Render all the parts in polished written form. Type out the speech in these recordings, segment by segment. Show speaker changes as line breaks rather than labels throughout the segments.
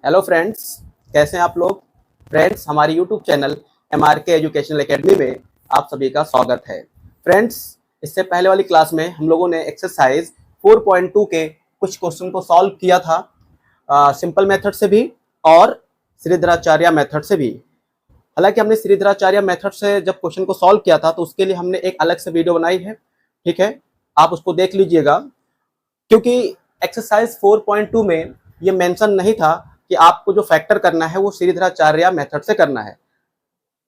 Hello friends, कैसे हैं आप लोग। फ्रेंड्स, हमारी YouTube channel MRK educational academy में आप सभी का स्वागत है। फ्रेंड्स, इससे पहले वाली क्लास में हम लोगों ने एक्सरसाइज 4.2 के कुछ क्वेश्चन को सॉल्व किया था, सिंपल मेथड से भी और श्रीधराचार्य मेथड से भी। हालांकि हमने श्रीधराचार्य मेथड से जब क्वेश्चन को सॉल्व किया था तो उसके लिए हमने एक अलग से वीडियो बनाई है, ठीक है, आप उसको देख लीजिएगा। क्योंकि एक्सरसाइज 4.2 में ये मेंशन नहीं था कि आपको जो फैक्टर करना है वो श्रीधराचार्य मेथड से करना है,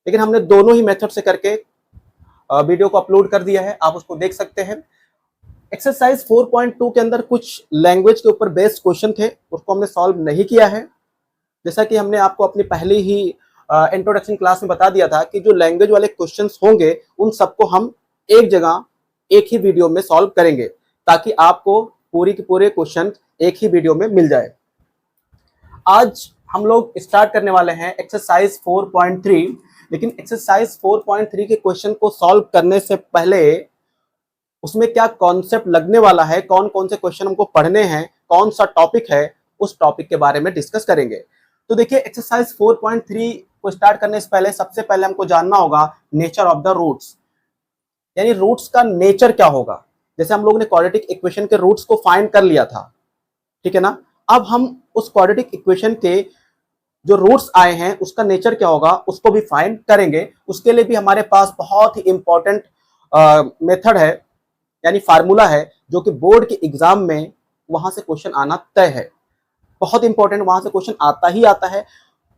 लेकिन हमने दोनों ही मेथड से करके वीडियो को अपलोड कर दिया है, आप उसको देख सकते हैं। एक्सरसाइज 4.2 के अंदर कुछ लैंग्वेज के ऊपर बेस्ड क्वेश्चन थे, उसको हमने सॉल्व नहीं किया है। जैसा कि हमने आपको अपनी पहली ही इंट्रोडक्शन क्लास में बता दिया था कि जो लैंग्वेज वाले क्वेश्चंस होंगे उन सबको हम एक जगह एक ही वीडियो में सॉल्व करेंगे, ताकि आपको पूरी के पूरे क्वेश्चन एक ही वीडियो में मिल जाए। आज हम लोग स्टार्ट करने वाले हैं एक्सरसाइज 4.3, लेकिन एक्सरसाइज 4.3 के क्वेश्चन को सॉल्व करने से पहले उसमें क्या कॉन्सेप्ट लगने वाला है, कौन कौन से क्वेश्चन हमको पढ़ने हैं, कौन सा टॉपिक है, उस टॉपिक के बारे में डिस्कस करेंगे। तो देखिए, एक्सरसाइज 4.3 को स्टार्ट करने से पहले सबसे पहले हमको जानना होगा नेचर ऑफ द रूट्स, यानी रूट्स का नेचर क्या होगा। जैसे हम लोगों ने क्वाड्रेटिक इक्वेशन के रूट्स को फाइंड कर लिया था, ठीक है ना। अब हम उस क्वाड्रेटिक इक्वेशन के जो रूट्स आए हैं उसका नेचर क्या होगा उसको भी फाइंड करेंगे। उसके लिए भी हमारे पास बहुत ही इंपॉर्टेंट मेथड है, यानी फार्मूला है, जो कि बोर्ड के एग्जाम में वहां से क्वेश्चन आना तय है। बहुत इंपॉर्टेंट, वहां से क्वेश्चन आता ही आता है।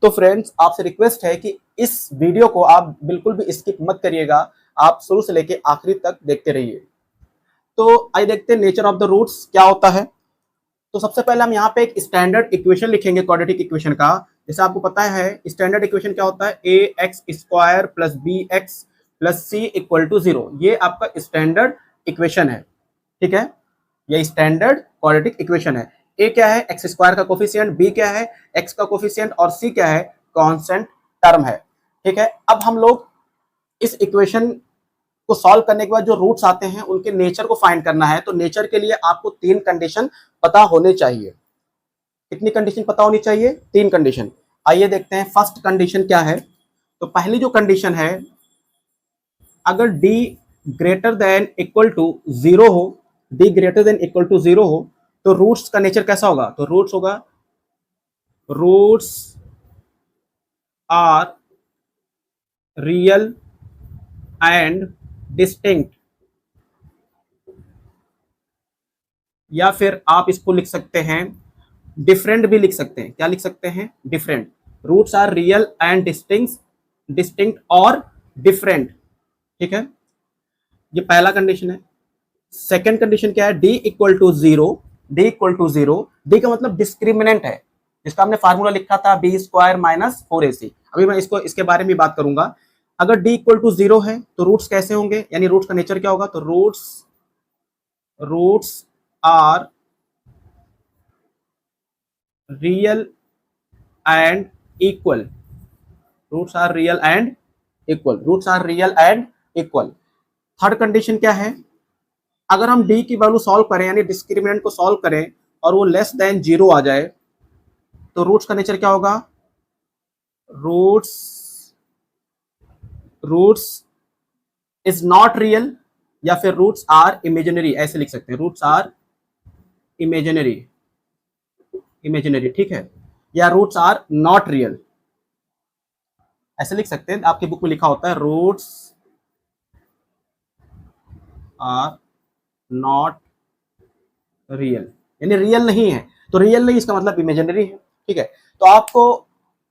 तो फ्रेंड्स, आपसे रिक्वेस्ट है कि इस वीडियो को आप बिल्कुल भी स्किप मत करिएगा, आप शुरू से लेके आखिरी तक देखते रहिए। तो आइए देखते हैं नेचर ऑफ द रूट्स क्या होता है। तो सबसे पहले हम यहाँ पे एक स्टैंडर्ड इक्वेशन लिखेंगे क्वाड्रेटिक इक्वेशन का। जैसे आपको पता है स्टैंडर्ड इक्वेशन क्या होता है, ax² + bx + c = 0। ये आपका स्टैंडर्ड इक्वेशन है, ठीक है, ये स्टैंडर्ड क्वाड्रेटिक इक्वेशन है। a क्या है, x² का कोफिशिएंट, b क्या है, x का कोफिशिएंट, और c क्या है, कांस्टेंट टर्म है, ठीक है। अब हम लोग इस इक्वेशन को सॉल्व करने के बाद जो रूट्स आते हैं उनके नेचर को फाइंड करना है। तो नेचर के लिए आपको 3 कंडीशन पता होने चाहिए। कितनी कंडीशन पता होनी चाहिए? 3 कंडीशन। आइए देखते हैं फर्स्ट कंडीशन क्या है। तो पहली जो कंडीशन है, अगर d greater than equal to 0 हो, d greater than equal to 0 हो, तो रूट्स का नेचर कैसा होगा? तो रूट्स होगा, roots are real and distinct, या फिर आप इसको लिख सकते हैं डिफरेंट भी लिख सकते हैं। क्या लिख सकते हैं? Different. Roots are real and distinct और डिफरेंट, ठीक है, ये पहला कंडीशन है। सेकंड कंडीशन क्या है? D equal to 0, D equal to 0, D का मतलब डिस्क्रिमिनेंट है, जिसका हमने फार्मूला लिखा था b² - 4ac। अभी मैं इसके बारे में बात करूंगा। अगर d इक्वल टू 0 है तो रूट्स कैसे होंगे, यानी रूट्स का नेचर क्या होगा? तो roots are real and equal, roots are real and equal, roots are real and equal. Third condition क्या है? अगर हम d की वैल्यू सॉल्व करें, यानी डिस्क्रिमिनेंट को सॉल्व करें और वो लेस देन 0 आ जाए, तो रूट्स का नेचर क्या होगा? रूट्स इज नॉट रियल, या फिर रूट्स आर इमेजिनरी, ऐसे लिख सकते हैं, रूट्स आर इमेजिनरी, ठीक है, या रूट्स आर नॉट रियल, ऐसे लिख सकते हैं। आपकी बुक में लिखा होता है रूट्स आर नॉट रियल, यानी रियल नहीं है। तो रियल नहीं, इसका मतलब इमेजिनरी है, ठीक है। तो आपको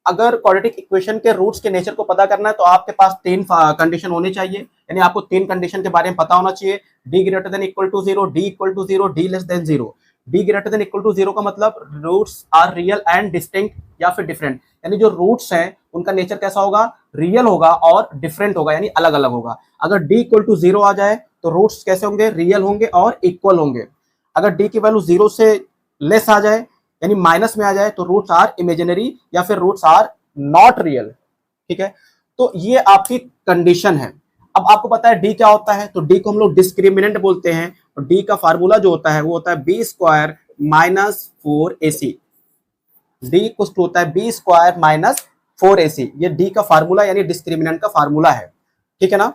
अगर क्वाड्रेटिक इक्वेशन के रूट्स के नेचर को पता करना है तो आपके पास 3 कंडीशन होनी चाहिए, यानी आपको 3 कंडीशन के बारे में पता होना चाहिए। d greater than equal to 0, d equal to 0, d less than 0। d greater than equal to 0 का मतलब roots are real and distinct या फिर डिफरेंट, यानी जो रूट्स हैं उनका नेचर कैसा होगा? रियल होगा और डिफरेंट होगा, यानी अलग अलग होगा। अगर d इक्वल टू 0 आ जाए तो रूट्स कैसे होंगे? रियल होंगे और इक्वल होंगे। अगर d की वैल्यू 0 से लेस आ जाए, यानी माइनस में आ जाए, तो रूट्स आर इमेजिनरी या फिर रूट्स आर नॉट रियल, ठीक है। तो ये आपकी कंडीशन है। अब आपको पता है डी क्या होता है, तो डी को हम लोग डिस्क्रिमिनेंट बोलते हैं, और डी का फार्मूला जो होता है वो होता है b² - 4ac। D equal to होता है बी स्क्वायर माइनस 4ac। ये डी का फार्मूला यानी डिस्क्रिमिनेंट का फार्मूला है, ठीक है ना।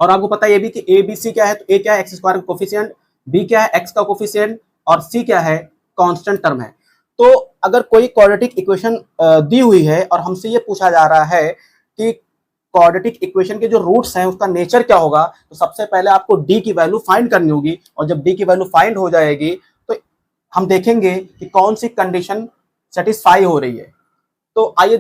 और आपको पता है ये भी कि ए बी सी क्या है, तो ए क्या है एक्स स्क्वायर का कोफिशिएंट, बी क्या है एक्स का कोफिशिएंट, और सी क्या है कांस्टेंट टर्म है। तो अगर कोई क्वाड्रेटिक इक्वेशन दी हुई है और हमसे ये पूछा जा रहा है कि क्वाड्रेटिक इक्वेशन के जो रूट्स हैं उसका नेचर क्या होगा, तो सबसे पहले आपको डी की वैल्यू फाइंड करनी होगी। और जब डी की वैल्यू फाइंड हो जाएगी तो हम देखेंगे कि कौन सी कंडीशन सेटिस्फाई हो रही है। तो आइए,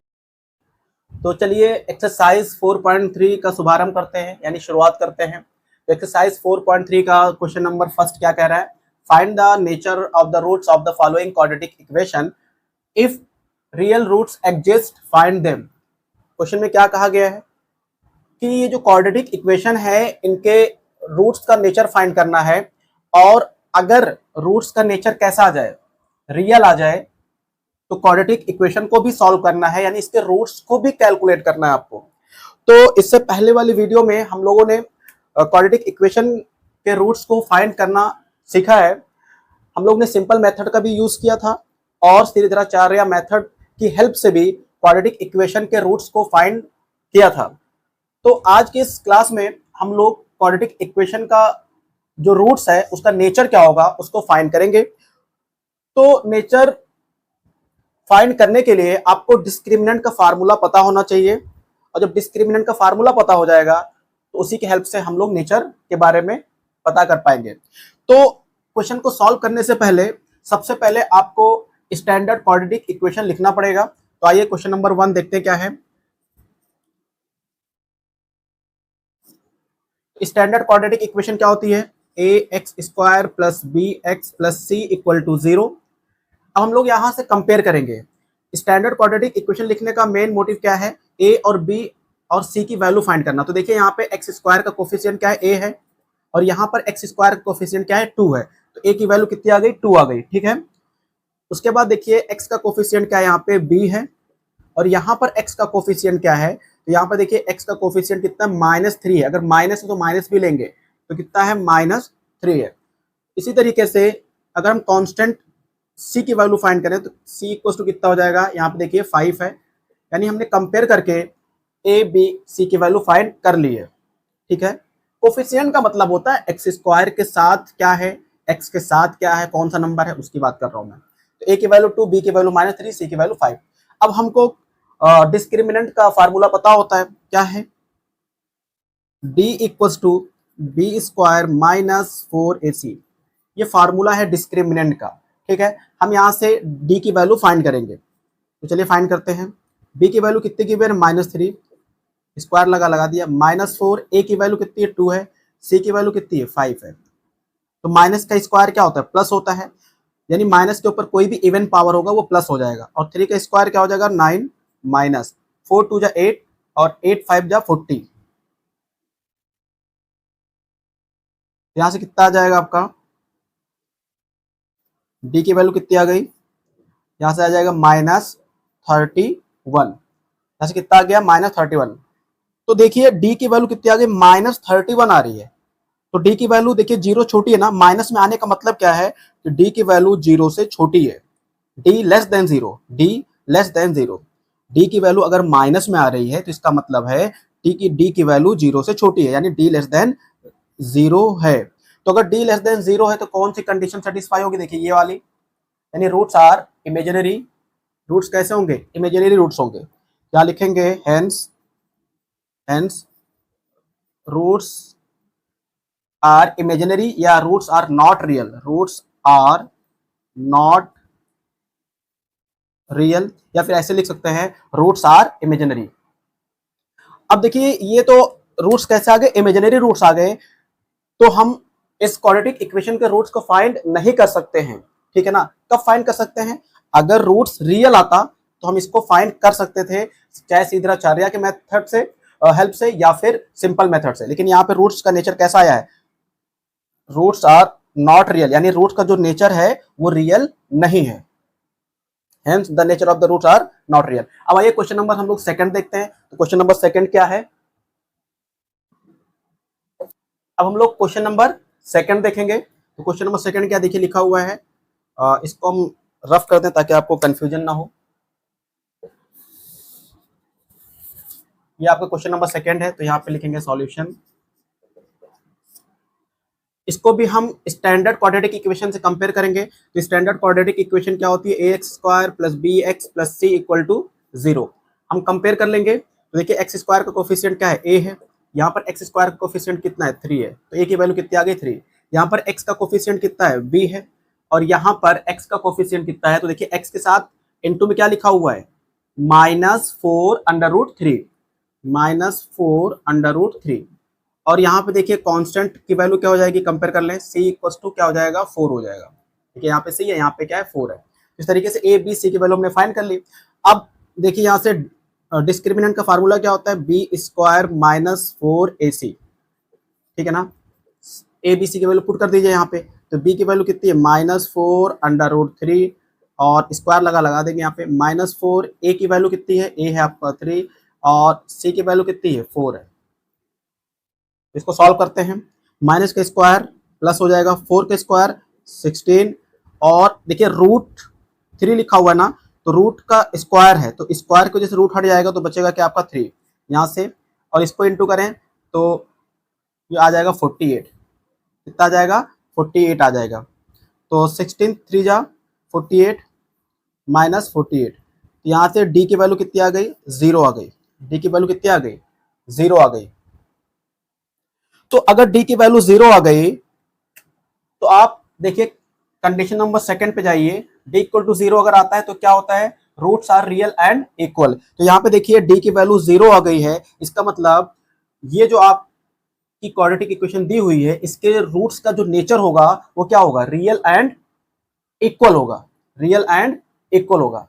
तो चलिए एक्सरसाइज 4.3 का शुभारंभ करते हैं, यानी शुरुआत करते हैं। तो एक्सरसाइज 4.3 का क्वेश्चन नंबर फर्स्ट क्या कह रहा है, find the nature of the roots of the following quadratic equation, if real roots exist find them. Question में क्या कहा गया है कि ये जो क्वाड्रेटिक इक्वेशन है इनके रूट्स का नेचर फाइंड करना है, और अगर रूट्स का नेचर कैसा आ जाए, रियल आ जाए, तो क्वाड्रेटिक इक्वेशन को भी सॉल्व करना है, यानी इसके रूट्स को भी कैलकुलेट करना है आपको। तो इससे पहले वाली वीडियो में हम लोगों ने क्वाड्रेटिक इक्वेशन के रूट्स को फाइंड करना सीखा है। हम लोग ने सिंपल मेथड का भी यूज किया था और श्रीधराचार्य मेथड की हेल्प से भी क्वाड्रेटिक इक्वेशन के रूट्स को फाइंड किया था। तो आज के इस क्लास में हम लोग क्वाड्रेटिक इक्वेशन का जो रूट्स है उसका नेचर क्या होगा उसको फाइंड करेंगे। तो नेचर फाइंड करने के लिए आपको डिस्क्रिमिनेंट का फार्मूला पता होना चाहिए, और जब डिस्क्रिमिनेंट का फार्मूला पता हो जाएगा तो उसी की हेल्प से हम लोग नेचर के बारे में पता कर पाएंगे। तो क्वेश्चन को सॉल्व करने से पहले सबसे पहले आपको स्टैंडर्ड क्वाड्रेटिक इक्वेशन लिखना पड़ेगा। तो आइए क्वेश्चन नंबर 1 देखते हैं क्या है। स्टैंडर्ड क्वाड्रेटिक इक्वेशन क्या होती है, A X square plus B X plus C equal to 0। अब हम लोग यहां से कंपेयर करेंगे। स्टैंडर्ड क्वाड्रेटिक इक्वेशन लिखने का मेन मोटिव क्या है, ए और बी और सी की वैल्यू फाइंड करना। तो देखिए यहाँ पे एक्स स्क्वायर का कोफिशिएंट क्या है, ए है, और यहाँ पर एक्स स्क्वायर का कोफिशिएंट क्या है, 2 है। तो ए की वैल्यू कितनी आ गई, 2 आ गई, ठीक है। उसके बाद देखिए एक्स का कोफिशिएंट क्या है, यहाँ पे बी है, और यहाँ पर एक्स का कोफिशिएंट क्या है, तो यहाँ पर देखिए एक्स का कोफिशिएंट कितना, -3 है। अगर माइनस है तो माइनस भी लेंगे, तो कितना है, -3 है। इसी तरीके से अगर हम कांस्टेंट सी की वैल्यू फाइंड करें तो सी इक्वल टू कितना हो जाएगा, यहाँ पे देखिए 5 है। यानी हमने कंपेयर करके ए बी सी की वैल्यू फाइंड कर ली है, ठीक है। कोफिशिएंट का मतलब होता है एक्स स्क्वायर के साथ क्या है, एक्स के साथ क्या है, कौन सा नंबर है, उसकी बात कर रहा हूं मैं। तो ए की वैल्यू 2, बी की वैल्यू -3, सी की वैल्यू 5। अब हमको डिस्क्रिमिनेंट का फार्मूला पता होता है, क्या है, D equal to B square minus 4ac। ये फार्मूला है डिस्क्रिमिनेंट का, ठीक है। हम यहाँ से डी की वैल्यू फाइंड करेंगे, तो चलिए फाइंड करते हैं। बी की वैल्यू कितनी की है, -3, स्क्वायर लगा दिया, -4, ए की वैल्यू कितनी है, 2 है, सी की वैल्यू कितनी है, 5 है। तो माइनस का स्क्वायर क्या होता है, प्लस होता है, यानी माइनस के ऊपर कोई भी इवन पावर होगा वो प्लस हो जाएगा। और 3 का स्क्वायर क्या हो जाएगा, 9 माइनस 4 2 जा 8 और 8 5 जा 40। यहाँ से कितना आ जाएगा आपका, डी की वैल्यू कितनी आ गई, यहाँ से आ जाएगा -31। यहाँ से कितना आ गया, -31। तो देखिए डी की वैल्यू कितनी आ गई, -31 आ रही है। तो डी की वैल्यू देखिए 0 छोटी है ना, माइनस में आने का मतलब क्या है कि डी की वैल्यू 0 से छोटी है, D less than 0, D less than 0। D की वैल्यू अगर माइनस में आ रही है तो इसका मतलब है डी की वैल्यू 0 से छोटी है, यानी डी लेस देन 0 है। तो अगर डी लेस देन 0 है तो कौन सी कंडीशन सेटिस्फाई होगी, देखिए ये वाली, यानी रूट्स आर इमेजिनरी। रूट्स कैसे होंगे, इमेजिनरी रूट्स होंगे। क्या लिखेंगे, hence hence roots are imaginary, या roots are not real, roots are not real, या फिर ऐसे लिख सकते हैं रूट्स आर इमेजिनरी। अब देखिए ये तो रूट्स कैसे आ गए, इमेजिनरी रूट्स आ गए, तो हम इस क्वाड्रेटिक इक्वेशन के रूट्स को फाइंड नहीं कर सकते हैं, ठीक है ना। कब फाइंड कर सकते हैं, अगर रूट्स रियल आता तो हम इसको फाइंड कर सकते थे, चाहे श्रीधराचार्य के मेथड से हेल्प से या फिर सिंपल मेथड से। लेकिन यहाँ पे रूट्स का नेचर कैसा आया है, रूट्स आर नॉट रियल, यानी रूट्स का जो नेचर है वो रियल नहीं है, hence the nature of the roots are not real. अब आइए क्वेश्चन नंबर हम लोग सेकंड देखते हैं। तो क्वेश्चन नंबर सेकंड क्या है, अब हम लोग क्वेश्चन नंबर सेकंड देखेंगे। तो क्वेश्चन नंबर सेकंड क्या देखिए लिखा हुआ है, इसको हम रफ कर दें ताकि आपको कंफ्यूजन ना हो। ये आपका क्वेश्चन नंबर सेकंड है, तो यहाँ पे लिखेंगे सॉल्यूशन। इसको भी हम स्टैंडर्ड क्वाड्रेटिक इक्वेशन से कंपेयर करेंगे। तो स्टैंडर्ड क्वाड्रेटिक इक्वेशन क्या होती है, A X square plus B X plus C equal to 0। हम कंपेयर कर लेंगे। तो देखिए एक्स स्क्वायर का कोफिशिएंट क्या है, ए है। यहाँ पर एक्स स्क्वायर का कोफिशिएंट कितना है, 3 है, तो ए की वैल्यू कितनी आ गई, 3। यहाँ पर एक्स का कोफिशिएंट कितना है, बी है, और यहाँ पर एक्स का कोफिशिएंट कितना है, तो देखिए एक्स के साथ इनटू में क्या लिखा हुआ है, -4√3, -4√3। और यहाँ पे देखिए कांस्टेंट की वैल्यू क्या हो जाएगी, कंपेयर कर लें, c इक्वल टू क्या हो जाएगा, 4 हो जाएगा। ठीक है, यहाँ पे c है, यहाँ पे क्या है, 4 है। इस तरीके से a b c की वैल्यू हमने फाइंड कर ली। अब देखिए यहाँ से डिस्क्रिमिनेंट का फार्मूला क्या होता है, b स्क्वायर -4ac। ठीक है ना, a b c की वैल्यू पुट कर दीजिए यहाँ पे। तो b की वैल्यू कितनी है, -4√3, और स्क्वायर लगा देंगे यहाँ पे, -4। a की वैल्यू कितनी है, a है आपका 3, और c की वैल्यू कितनी है, 4 है। इसको सॉल्व करते हैं, माइनस का स्क्वायर प्लस हो जाएगा, 4 का स्क्वायर 16, और देखिए √3 लिखा हुआ है ना, तो रूट का स्क्वायर है, तो स्क्वायर की वजह से रूट हट जाएगा, तो बचेगा क्या आपका 3 यहाँ से, और इसको इंटू करें तो ये आ जाएगा 48। कितना आ जाएगा, 48 आ जाएगा। तो 16 3 जा 48 -48, तो यहाँ से डी की वैल्यू कितनी आ गई, 0 आ गई। डी की वैल्यू कितनी आ गई, 0 आ गई। तो अगर डी की वैल्यू 0 आ गई तो आप देखिए कंडीशन नंबर सेकंड पे जाइए, डी इक्वल टू 0 अगर आता है तो क्या होता है, roots are real and equal. तो यहाँ पे देखिए डी की वैल्यू 0 आ गई है, इसका मतलब ये जो आपकी क्वाड्रेटिक इक्वेशन दी हुई है, इसके रूट्स का जो नेचर होगा वो क्या होगा, रियल एंड इक्वल होगा, रियल एंड इक्वल होगा।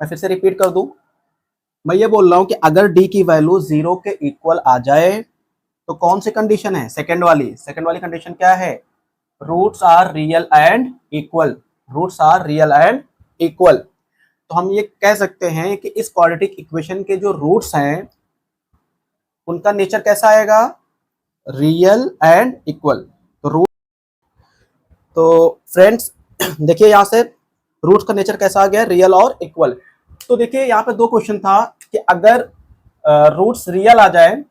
मैं फिर से रिपीट कर दूं, मैं ये बोल रहा हूं कि अगर डी की वैल्यू 0 के इक्वल आ जाए तो कौन सी कंडीशन है, सेकंड वाली कंडीशन क्या है, roots are real and equal, roots are real and equal. तो हम ये कह सकते हैं कि इस क्वाड्रेटिक इक्वेशन के जो रूट्स हैं उनका नेचर कैसा आएगा, रियल एंड इक्वल। तो रूट, तो फ्रेंड्स देखिए यहाँ से रूट्स का नेचर कैसा आ गया, रियल और इक्वल। तो देखिए यहाँ पे दो क्वेश्चन था कि अगर रूट्स रियल आ जाए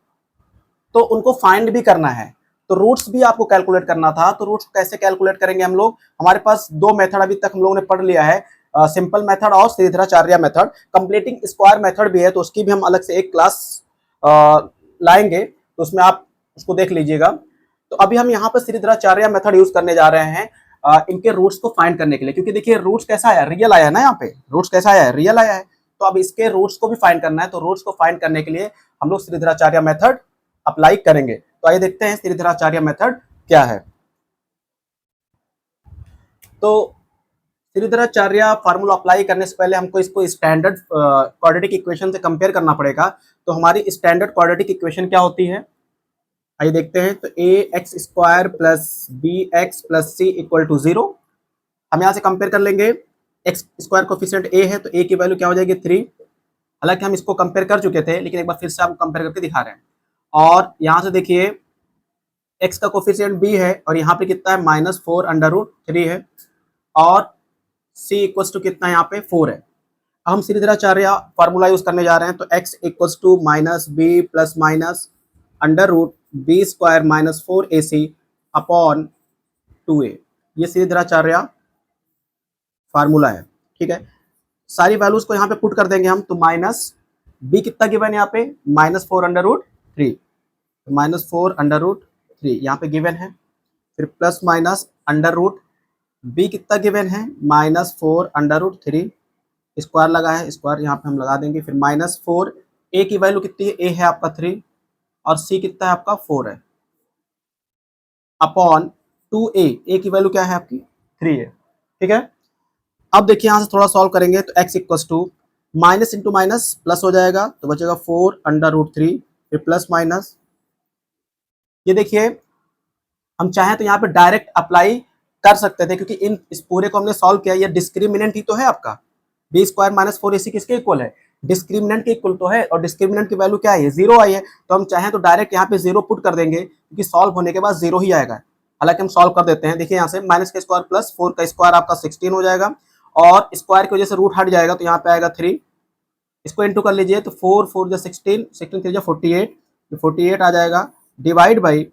तो उनको फाइंड भी करना है, तो रूट्स भी आपको कैलकुलेट करना था। तो रूट्स कैसे कैलकुलेट करेंगे हम लोग, हमारे पास दो मेथड अभी तक हम लोगों ने पढ़ लिया है, सिंपल मेथड और Shridharacharya method. Completing square method भी है, तो उसकी भी हम अलग से एक क्लास लाएंगे, तो उसमें आप उसको देख लीजिएगा। तो अभी हम यहाँ पर श्रीधराचार्य मेथड यूज करने जा रहे हैं इनके रूट्स को फाइंड करने के लिए, क्योंकि देखिए रूट्स कैसा आया, रियल आया ना, यहाँ पे रूट्स कैसा आया, रियल आया है। तो अब इसके रूट्स को भी फाइंड करना है, तो रूट्स को फाइंड करने के लिए हम लोग श्रीधराचार्य मेथड अप्लाई करेंगे। तो आइए देखते हैं श्रीधराचार्य मेथड क्या है। तो श्रीधराचार्य फार्मूला अप्लाई करने से पहले हमको इसको स्टैंडर्ड क्वाड्रेटिक इक्वेशन से कंपेयर करना पड़ेगा। तो हमारी स्टैंडर्ड क्वाड्रेटिक इक्वेशन क्या होती है, आइए देखते हैं। तो A X square plus B X plus C equal to 0। हम यहाँ से कंपेयर कर लेंगे, एक्स स्क्वायर कोफिशिएंट ए है, तो ए की वैल्यू क्या हो जाएगी, 3। हालांकि हम इसको कंपेयर कर चुके थे, लेकिन एक बार फिर से हम कंपेयर करके दिखा रहे हैं। और यहाँ से देखिए x का कोफिशिएंट b है, और यहाँ पे कितना है, -4√3 है, और c इक्वल्स टू कितना है, यहाँ पे 4 है। हम श्रीधराचार्य फार्मूला यूज करने जा रहे हैं, तो x equals to -b plus minus √b square -4ac upon 2a। ये श्रीधराचार्य फार्मूला है, ठीक है। सारी वैल्यूज को यहाँ पे पुट कर देंगे हम, तो -b कितना गिवन है यहाँ पे, -4√3, -4√3 यहाँ पे गिवन है, फिर प्लस माइनस √b कितना गिवन है, -4√3, स्क्वायर लगा है, स्क्वायर यहाँ पे हम लगा देंगे, फिर -4, a की वैल्यू कितनी है, a है आपका 3, और c कितना है आपका 4 है, अपॉन 2a, a की वैल्यू क्या है आपकी 3 है, ठीक है। अब देखिए यहाँ से थोड़ा सॉल्व करेंगे, तो x equals to minus into minus plus हो जाएगा, तो बचेगा 4√3, फिर प्लस माइनस। ये देखिए हम चाहें तो यहाँ पे डायरेक्ट अप्लाई कर सकते थे, क्योंकि इस पूरे को हमने सॉल्व किया, ये डिस्क्रिमिनेंट ही तो है आपका, बी स्क्वायर -4ac किसके इक्वल है, डिस्क्रिमिनेंट के इक्वल तो है, और डिस्क्रिमिनेंट की वैल्यू क्या है, 0 आई है। तो हम चाहें तो डायरेक्ट यहाँ पे 0 पुट कर देंगे, क्योंकि सॉल्व होने के बाद 0 ही आएगा। हालांकि हम सॉल्व कर देते हैं, देखिए यहाँ से माइनस का स्क्वायर प्लस 4 का स्क्वायर आपका 16 हो जाएगा, और स्क्वायर की वजह से रूट हट जाएगा तो यहाँ पे आएगा 3, इसको इंटू कर लीजिए तो 4 4 जो 16, 16 3 जो 48, 48 आ जाएगा डिवाइड बाई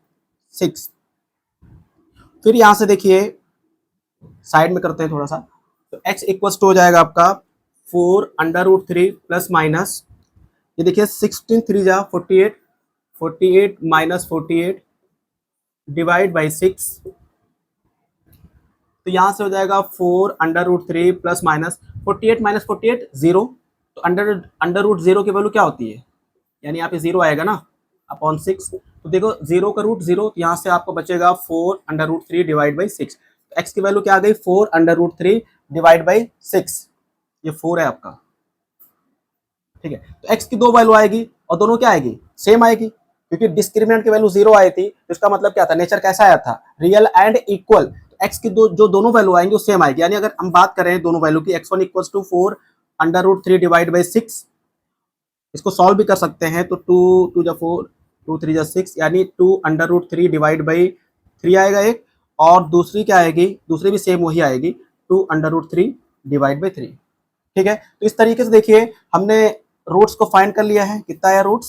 6। फिर यहाँ से देखिए साइड में करते हैं थोड़ा सा, तो x इक्वल्स टू हो जाएगा आपका 4 अंडर रूट 3 प्लस माइनस, ये देखिए 16 3 जा 48, 48 माइनस 48 डिवाइड बाई 6, तो यहाँ से हो जाएगा 4 under root 3 plus minus 48 minus 48 0, तो अंडर रूट 0 की वैल्यू क्या होती है, यानी यहाँ पे 0 आएगा ना अपॉन 6, तो देखो 0 का रूट 0, तो यहाँ से आपको बचेगा 4 अंडर रूट 3 डिवाइड बाई 6, तो x की वैल्यू क्या आ गई 4 अंडर रूट 3 डिवाइड बाई 6, ये 4 है आपका, ठीक है। तो x की दो वैल्यू आएगी और दोनों क्या आएगी, सेम आएगी, क्योंकि डिस्क्रिमिनेंट की वैल्यू 0 आई थी, तो इसका मतलब क्या था, नेचर कैसा आया था, रियल एंड इक्वल। x की जो दोनों वैल्यू आएंगे वो सेम आएगी, यानी अगर हम बात करें दोनों वैल्यू की, x1 equals to 4 under root 3 divide by 6, इसको सॉल्व भी कर सकते हैं, तो 2 2 जा 4 2 3 जा 6, यानी 2 अंडर रूट 3 डिवाइड बाई 3 आएगा एक, और दूसरी क्या आएगी, दूसरी भी सेम वही आएगी 2 अंडर रूट 3 डिवाइड बाई 3, ठीक है। तो इस तरीके से देखिए हमने रूट्स को फाइंड कर लिया है, कितना आया रूट्स,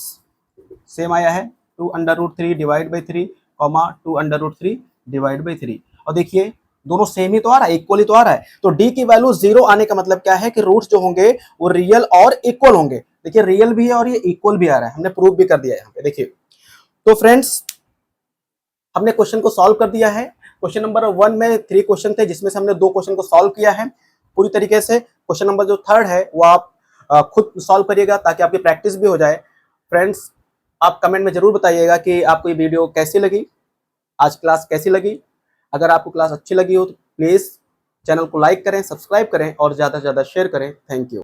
सेम आया है 2 under root 3 divide by 3 comma 2 under root 3 divide by 3, और देखिए दोनों सेम ही तो आ रहा है, इक्वल ही तो आ रहा है, तो डी की वैल्यू 0 आने का मतलब क्या है कि रूट्स जो होंगे वो रियल और इक्वल होंगे, देखिए रियल भी है और ये इक्वल भी आ रहा है, हमने प्रूव भी कर दिया है यहाँ पे देखिए। तो फ्रेंड्स हमने क्वेश्चन को सॉल्व कर दिया है, क्वेश्चन नंबर 1 में 3 क्वेश्चन थे जिसमें से हमने 2 क्वेश्चन को सॉल्व किया है पूरी तरीके से। क्वेश्चन नंबर जो 3 है वो आप खुद सॉल्व करिएगा ताकि आपकी प्रैक्टिस भी हो जाए। फ्रेंड्स आप कमेंट में जरूर बताइएगा कि आपको ये वीडियो कैसी लगी, आज क्लास कैसी लगी। अगर आपको क्लास अच्छी लगी हो तो प्लीज़ चैनल को लाइक करें, सब्सक्राइब करें और ज़्यादा से ज़्यादा शेयर करें। Thank you.